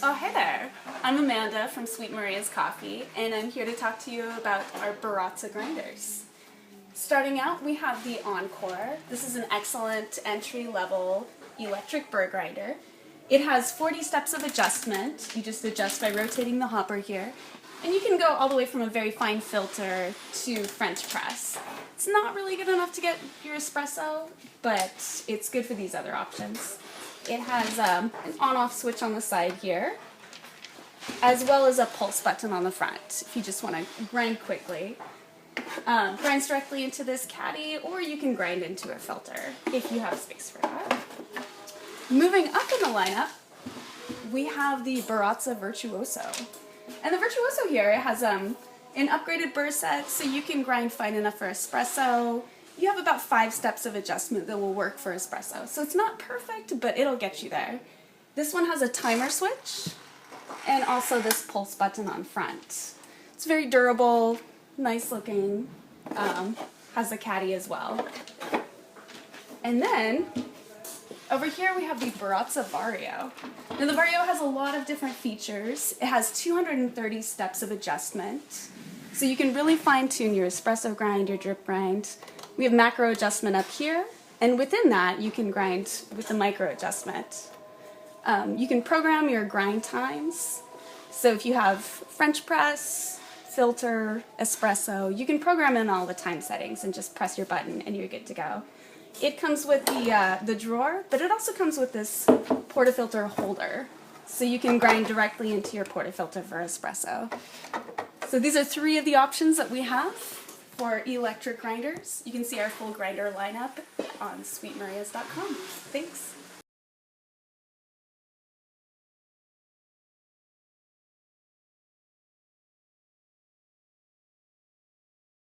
Oh, hey there. I'm Amanda from Sweet Maria's Coffee, and I'm here to talk to you about our Baratza Grinders. Starting out, we have the Encore. This is an excellent entry-level electric burr grinder. It has 40 steps of adjustment. You just adjust by rotating the hopper here. And you can go all the way from a very fine filter to French press. It's not really good enough to get your espresso, but it's good for these other options. It has an on-off switch on the side here, as well as a pulse button on the front if you just want to grind quickly. Grinds directly into this caddy, or you can grind into a filter if you have space for that. Moving up in the lineup, we have the Baratza Virtuoso. And the Virtuoso here, it has an upgraded burr set, so you can grind fine enough for espresso. You have about 5 steps of adjustment that will work for espresso. So it's not perfect, but it'll get you there. This one has a timer switch and also this pulse button on front. It's very durable, nice looking, has a caddy as well. And then over here we have the Baratza Vario. Now the Vario has a lot of different features. It has 230 steps of adjustment. So you can really fine tune your espresso grind, your drip grind. We have macro adjustment up here, and within that you can grind with the micro adjustment. You can program your grind times. So if you have French press, filter, espresso, you can program in all the time settings and just press your button and you're good to go. It comes with the drawer, but it also comes with this portafilter holder. So you can grind directly into your portafilter for espresso. So these are 3 of the options that we have for electric grinders. You can see our full grinder lineup on sweetmarias.com. Thanks.